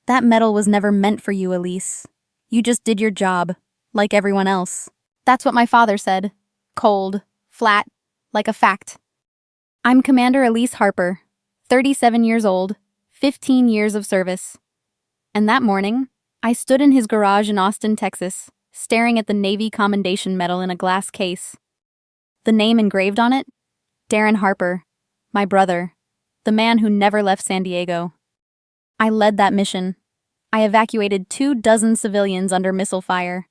That medal was never meant for you, Elise. You just did your job, like everyone else. That's what my father said. Cold, flat, like a fact. I'm Commander Elise Harper, 37 years old, 15 years of service. And that morning, I stood in his garage in Austin, Texas, staring at the Navy Commendation Medal in a glass case. The name engraved on it? Darren Harper, my brother, the man who never left San Diego. I led that mission. I evacuated 24 civilians under missile fire.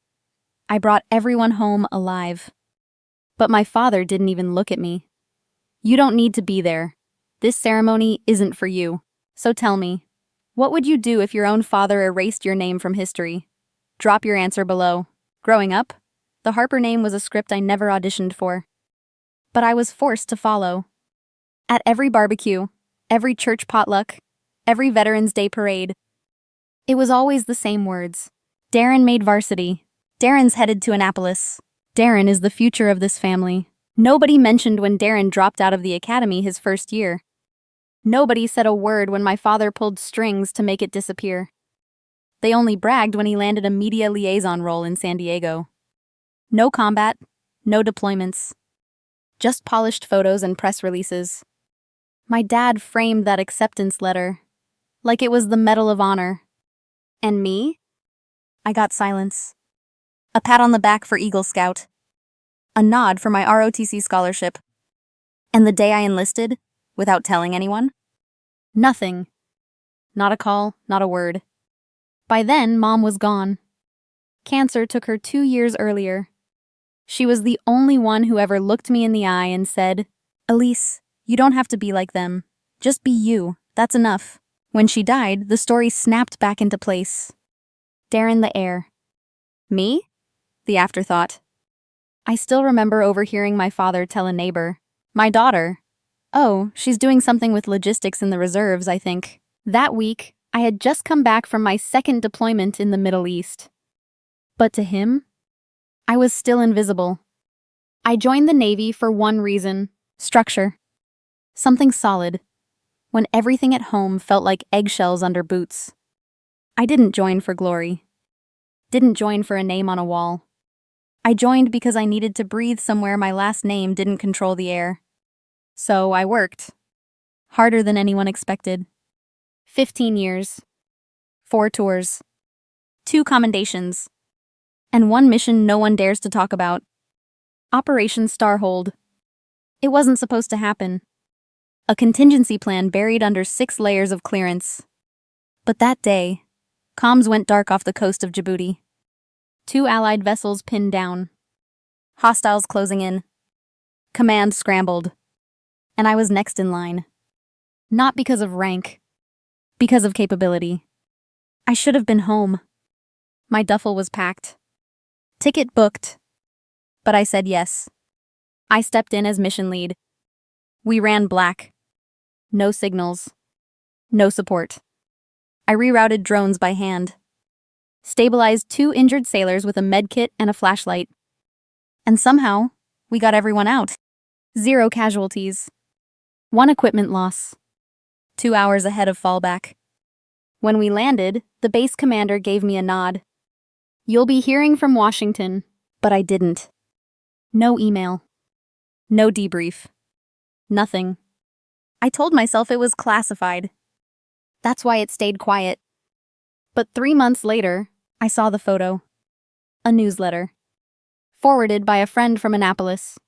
I brought everyone home alive. But my father didn't even look at me. You don't need to be there. This ceremony isn't for you. So tell me, what would you do if your own father erased your name from history? Drop your answer below. Growing up, the Harper name was a script I never auditioned for. But I was forced to follow. At every barbecue, every church potluck, every Veterans Day parade, it was always the same words. Darren made varsity. Darren's headed to Annapolis. Darren is the future of this family. Nobody mentioned when Darren dropped out of the academy his first year. Nobody said a word when my father pulled strings to make it disappear. They only bragged when he landed a media liaison role in San Diego. No combat, no deployments. Just polished photos and press releases. My dad framed that acceptance letter, like it was the Medal of Honor. And me? I got silence. A pat on the back for Eagle Scout. A nod for my ROTC scholarship. And the day I enlisted, without telling anyone? Nothing. Not a call, not a word. By then, Mom was gone. Cancer took her 2 years earlier. She was the only one who ever looked me in the eye and said, "Elise, you don't have to be like them. Just be you, that's enough." When she died, the story snapped back into place. Darren the heir. Me? The afterthought. I still remember overhearing my father tell a neighbor, "My daughter. Oh, she's doing something with logistics in the reserves, I think." That week, I had just come back from my second deployment in the Middle East. But to him, I was still invisible. I joined the Navy for one reason: structure. Something solid, when everything at home felt like eggshells under boots. I didn't join for glory. Didn't join for a name on a wall. I joined because I needed to breathe somewhere my last name didn't control the air. So I worked. Harder than anyone expected. 15 years. 4 tours. 2 commendations. And one mission no one dares to talk about. Operation Starhold. It wasn't supposed to happen. A contingency plan buried under 6 layers of clearance. But that day, comms went dark off the coast of Djibouti. 2 Allied vessels pinned down. Hostiles closing in. Command scrambled. And I was next in line. Not because of rank. Because of capability. I should have been home. My duffel was packed. Ticket booked. But I said yes. I stepped in as mission lead. We ran black. No signals. No support. I rerouted drones by hand. Stabilized 2 injured sailors with a med kit and a flashlight. And somehow, we got everyone out. 0 casualties. 1 equipment loss. 2 hours ahead of fallback. When we landed, the base commander gave me a nod. "You'll be hearing from Washington," but I didn't. No email. No debrief. Nothing. I told myself it was classified. That's why it stayed quiet. But 3 months later, I saw the photo. A newsletter. Forwarded by a friend from Annapolis.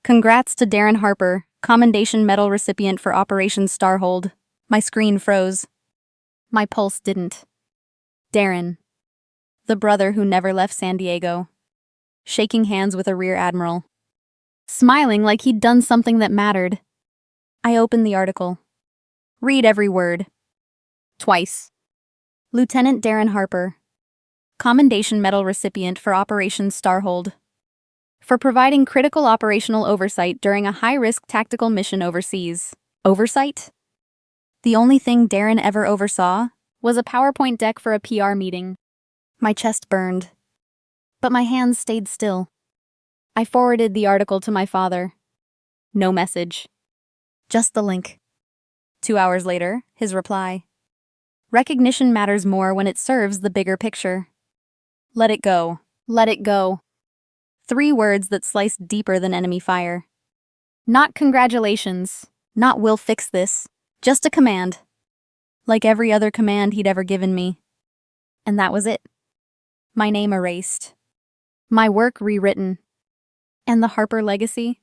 "Congrats to Darren Harper, Commendation Medal recipient for Operation Starhold." My screen froze. My pulse didn't. Darren. The brother who never left San Diego. Shaking hands with a rear admiral. Smiling like he'd done something that mattered. I opened the article. Read every word. Twice. Lieutenant Darren Harper. Commendation Medal recipient for Operation Starhold. For providing critical operational oversight during a high-risk tactical mission overseas. Oversight? The only thing Darren ever oversaw was a PowerPoint deck for a PR meeting. My chest burned. But my hands stayed still. I forwarded the article to my father. No message. Just the link. 2 hours later, his reply. Recognition matters more when it serves the bigger picture. Let it go. Let it go. 3 words that sliced deeper than enemy fire. Not congratulations. Not we'll fix this. Just a command. Like every other command he'd ever given me. And that was it. My name erased. My work rewritten. And the Harper legacy?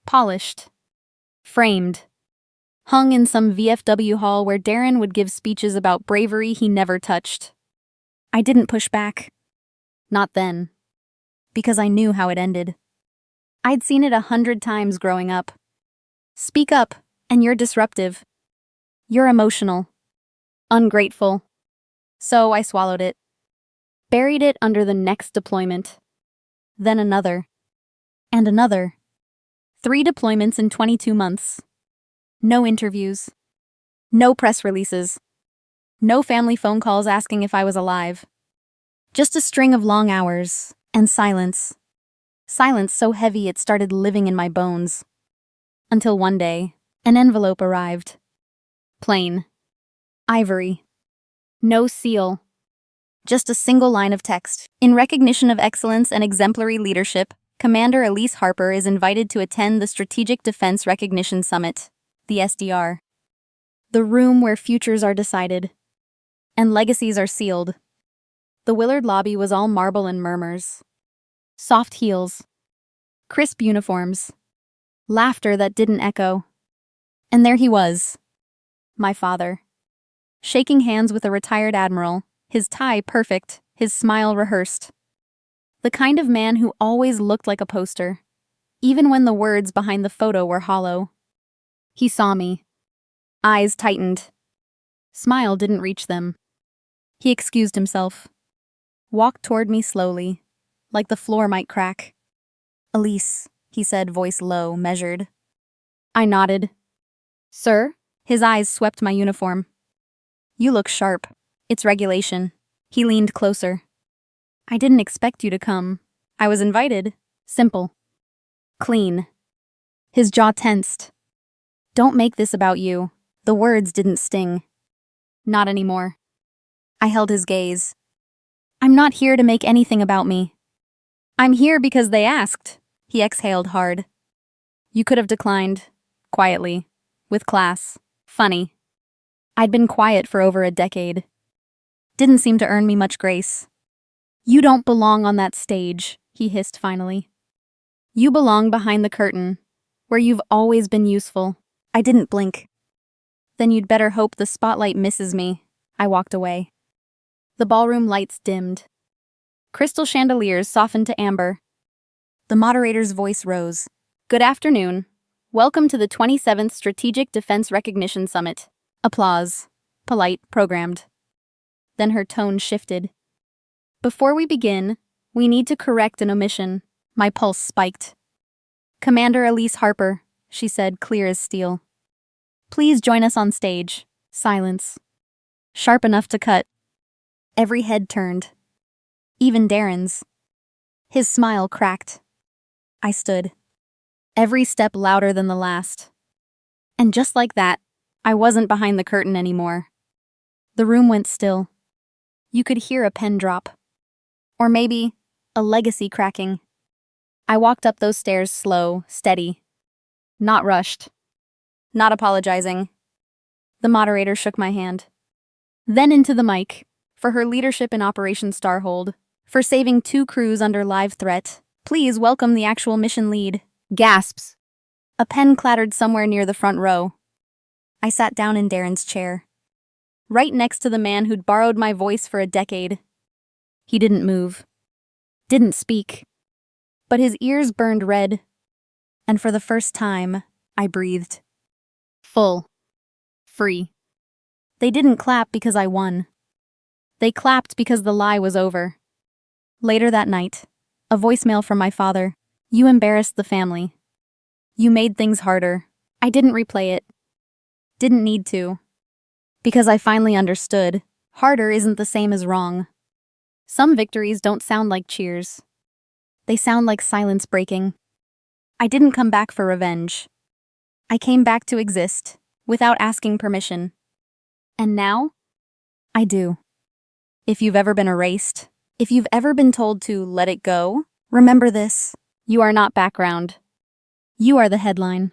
Polished. Framed. Hung in some VFW hall where Darren would give speeches about bravery he never touched. I didn't push back. Not then. Because I knew how it ended. I'd seen it 100 times growing up. Speak up, and you're disruptive. You're emotional. Ungrateful. So I swallowed it. Buried it under the next deployment. Then another. And another. 3 deployments in 22 months. No interviews. No press releases. No family phone calls asking if I was alive. Just a string of long hours. And silence. Silence so heavy it started living in my bones. Until one day, an envelope arrived. Plain. Ivory. No seal. Just a single line of text. In recognition of excellence and exemplary leadership, Commander Elise Harper is invited to attend the Strategic Defense Recognition Summit, the SDR. The room where futures are decided. And legacies are sealed. The Willard lobby was all marble and murmurs. Soft heels. Crisp uniforms. Laughter that didn't echo. And there he was. My father. Shaking hands with a retired admiral, his tie perfect, his smile rehearsed. The kind of man who always looked like a poster, even when the words behind the photo were hollow. He saw me. Eyes tightened. Smile didn't reach them. He excused himself. Walked toward me slowly, like the floor might crack. Elise, he said, voice low, measured. I nodded. Sir? His eyes swept my uniform. You look sharp. It's regulation. He leaned closer. I didn't expect you to come. I was invited. Simple. Clean. His jaw tensed. Don't make this about you. The words didn't sting. Not anymore. I held his gaze. I'm not here to make anything about me. I'm here because they asked. He exhaled hard. You could have declined. Quietly. With class. Funny. I'd been quiet for over a decade. Didn't seem to earn me much grace. You don't belong on that stage, he hissed finally. You belong behind the curtain, where you've always been useful. I didn't blink. Then you'd better hope the spotlight misses me. I walked away. The ballroom lights dimmed. Crystal chandeliers softened to amber. The moderator's voice rose. Good afternoon. Welcome to the 27th Strategic Defense Recognition Summit. Applause. Polite, programmed. Then her tone shifted. Before we begin, we need to correct an omission. My pulse spiked. Commander Elise Harper, she said, clear as steel. Please join us on stage. Silence. Sharp enough to cut. Every head turned. Even Darren's. His smile cracked. I stood. Every step louder than the last. And just like that, I wasn't behind the curtain anymore. The room went still. You could hear a pen drop. Or maybe a legacy cracking. I walked up those stairs slow, steady. Not rushed. Not apologizing. The moderator shook my hand. Then into the mic. For her leadership in Operation Starhold. For saving 2 crews under live threat. Please welcome the actual mission lead. Gasps. A pen clattered somewhere near the front row. I sat down in Darren's chair. Right next to the man who'd borrowed my voice for a decade. He didn't move. Didn't speak. But his ears burned red. And for the first time, I breathed. Full. Free. They didn't clap because I won. They clapped because the lie was over. Later that night, a voicemail from my father. You embarrassed the family. You made things harder. I didn't replay it. Didn't need to. Because I finally understood, harder isn't the same as wrong. Some victories don't sound like cheers. They sound like silence breaking. I didn't come back for revenge. I came back to exist, without asking permission. And now, I do. If you've ever been erased, if you've ever been told to let it go, remember this. You are not background. You are the headline.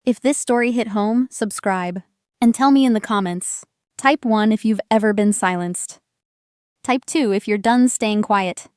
If this story hit home, subscribe. And tell me in the comments. Type 1 if you've ever been silenced. Type 2 if you're done staying quiet.